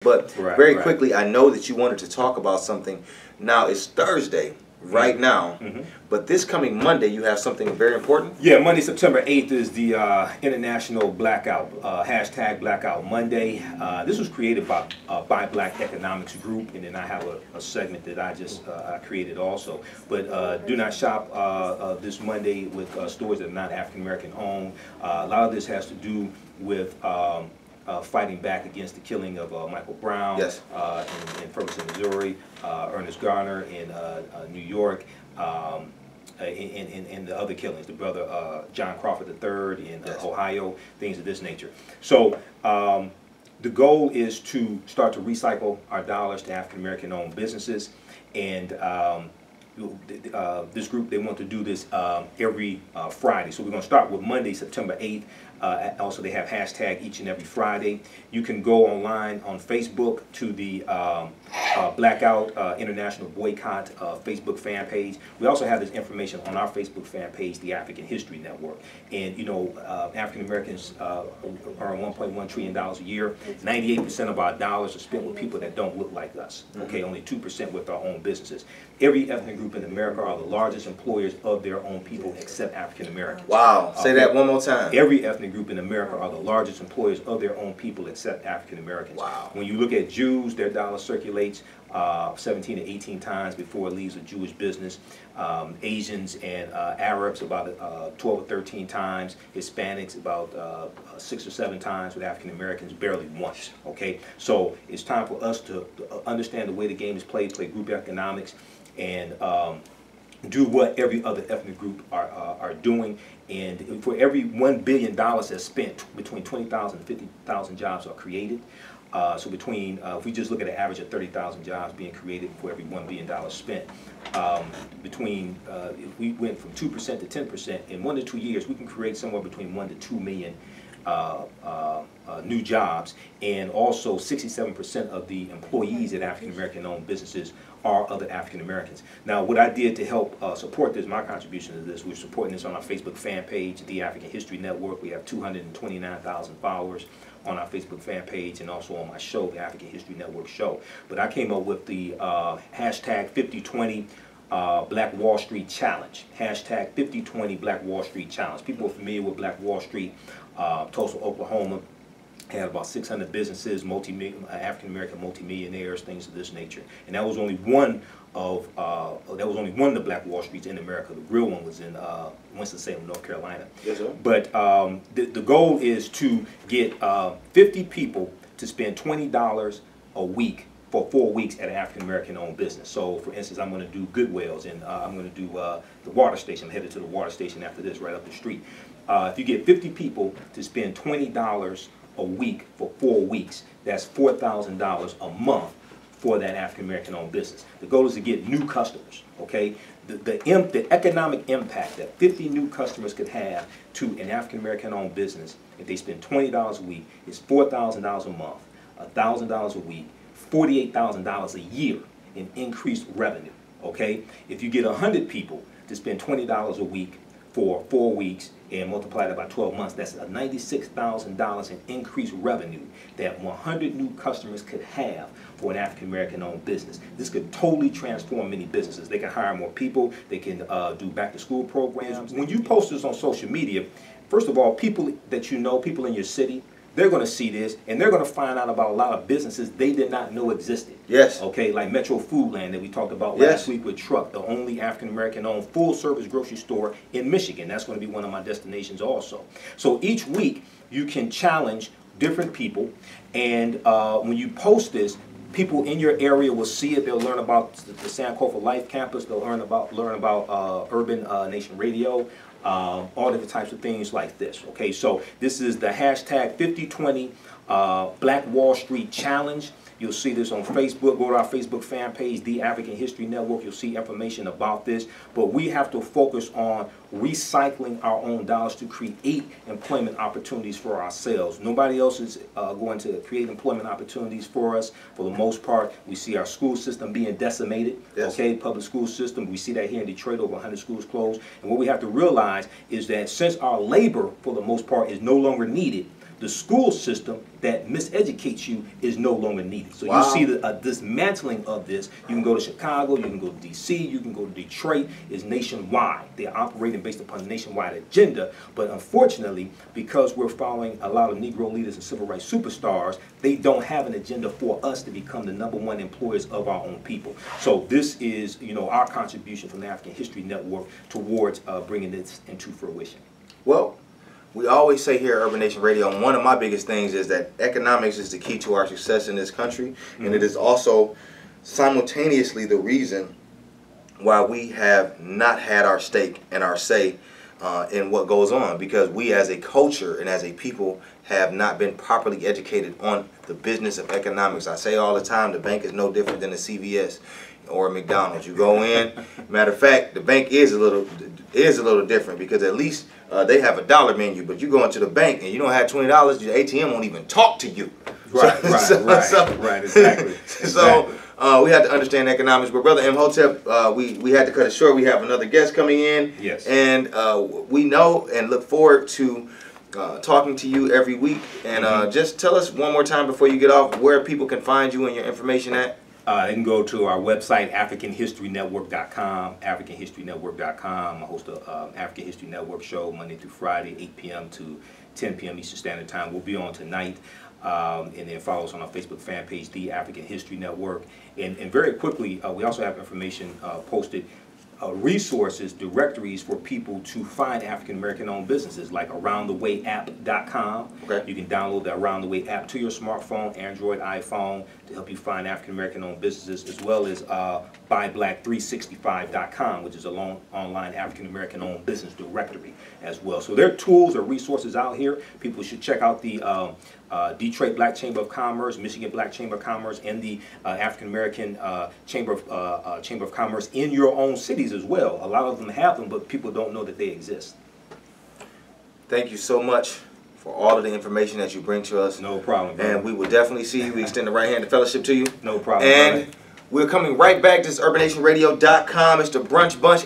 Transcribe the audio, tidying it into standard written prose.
But very quickly, I know that you wanted to talk about something. Now it's Thursday right now, but this coming Monday you have something very important. Yeah, Monday, September 8th is the International Blackout, hashtag Blackout Monday. This was created by Black Economics Group, and then I have a segment that I created also. But do not shop this Monday with stores that are not African American owned. A lot of this has to do with fighting back against the killing of Michael Brown in Ferguson, Missouri, Ernest Garner in New York, and the other killings, the brother John Crawford III in Ohio, things of this nature. So the goal is to start to recycle our dollars to African American owned businesses, and this group, they want to do this every Friday. So we're going to start with Monday, September 8th. Also, they have hashtag each and every Friday. You can go online on Facebook to the Blackout International Boycott Facebook fan page. We also have this information on our Facebook fan page, the African History Network. And you know, African Americans earn $1.1 trillion a year. 98% of our dollars are spent with people that don't look like us. Okay, only 2% with our own businesses. Every ethnic group in America are the largest employers of their own people except African Americans. Wow, say that one more time. Every ethnic group in America are the largest employers of their own people except African Americans. Wow. When you look at Jews, their dollar circulates 17 to 18 times before it leaves a Jewish business. Asians and Arabs about 12 or 13 times. Hispanics about 6 or 7 times, with African Americans barely once. Okay, so it's time for us to understand the way the game is played, play group economics, and do what every other ethnic group are doing. And for every $1 billion that's spent, between 20,000 and 50,000 jobs are created. So between, if we just look at an average of 30,000 jobs being created for every $1 billion spent, if we went from 2% to 10%, in 1 to 2 years, we can create somewhere between 1 to 2 million new jobs. And also 67% of the employees at African American owned businesses are other African Americans. Now, what I did to help support this, my contribution to this, we're supporting this on our Facebook fan page, the African History Network. We have 229,000 followers on our Facebook fan page, and also on my show, the African History Network show. But I came up with the hashtag 5020 Black Wall Street Challenge. Hashtag 5020 Black Wall Street Challenge. People are familiar with Black Wall Street. Tulsa, Oklahoma had about 600 businesses, African American multimillionaires, things of this nature. And that was only one of the Black Wall Streets in America. The real one was in Winston-Salem, North Carolina. Yes, sir. But the goal is to get 50 people to spend $20 a week for 4 weeks at an African American owned business. So for instance, I'm going to do Goodwill's, and I'm going to do the water station. I'm headed to the water station after this, right up the street. If you get 50 people to spend $20 a week for 4 weeks, that's $4,000 a month for that African American owned business. The goal is to get new customers, okay? The economic impact that 50 new customers could have to an African American owned business if they spend $20 a week is $4,000 a month, $1,000 a week, $48,000 a year in increased revenue, okay? If you get 100 people to spend $20 a week for 4 weeks and multiply that by 12 months, that's $96,000 in increased revenue that 100 new customers could have for an African American owned business. This could totally transform many businesses. They can hire more people, they can do back to school programs. When you post this on social media, first of all, people that you know, people in your city, they're going to see this, and they're going to find out about a lot of businesses they did not know existed. Yes. Okay, like Metro Foodland that we talked about last week with Truck, the only African-American owned full-service grocery store in Michigan. That's going to be one of my destinations also. So each week, you can challenge different people, and when you post this, people in your area will see it. They'll learn about the Sankofa Life Campus. They'll learn about Urban Nation Radio. All different types of things like this. Okay, so this is the hashtag 5020 Black Wall Street Challenge. You'll see this on Facebook. Go to our Facebook fan page, The African History Network. You'll see information about this. But we have to focus on recycling our own dollars to create employment opportunities for ourselves. Nobody else is going to create employment opportunities for us. For the most part, we see our school system being decimated. Yes. Okay, public school system. We see that here in Detroit, over 100 schools closed. And what we have to realize is that since our labor, for the most part, is no longer needed, the school system that miseducates you is no longer needed. So Wow. you see the dismantling of this. You can go to Chicago, you can go to D.C., you can go to Detroit. It's nationwide. They're operating based upon a nationwide agenda. But unfortunately, because we're following a lot of Negro leaders and civil rights superstars, they don't have an agenda for us to become the #1 employers of our own people. So this is, you know, our contribution from the African History Network towards bringing this into fruition. Well, we always say here at Urban Nation Radio, and one of my biggest things is that economics is the key to our success in this country, and it is also simultaneously the reason why we have not had our stake and our say in what goes on, because we as a culture and as a people have not been properly educated on the business of economics. I say all the time, the bank is no different than a CVS or a McDonald's. You go in, matter of fact, the bank is a little different, because at least they have a dollar menu, but you go into the bank and you don't have $20, your ATM won't even talk to you. Right, exactly. So we have to understand economics. But Brother Imhotep, we had to cut it short. We have another guest coming in. Yes. And we know and look forward to talking to you every week. And just tell us one more time before you get off where people can find you and your information at. They can go to our website, AfricanHistoryNetwork.com, AfricanHistoryNetwork.com. I host a African History Network show Monday through Friday, 8 p.m. to 10 p.m. Eastern Standard Time. We'll be on tonight. And then follow us on our Facebook fan page, The African History Network. And very quickly, we also have information posted, resources, directories for people to find African American owned businesses, like AroundTheWayApp.com. Okay. You can download the Around the Way app to your smartphone, Android, iPhone, to help you find African American owned businesses, as well as BuyBlack365.com, which is a online African American owned business directory as well. So there are tools or resources out here. People should check out the Detroit Black Chamber of Commerce, Michigan Black Chamber of Commerce, and the African American Chamber of Commerce in your own cities as well. A lot of them have them, but people don't know that they exist. Thank you so much for all of the information that you bring to us. No problem, brother. And we will definitely see you. We extend the right hand of fellowship to you. No problem, And brother. we're coming right back. This is UrbanNationRadio.com. It's the Brunch Bunch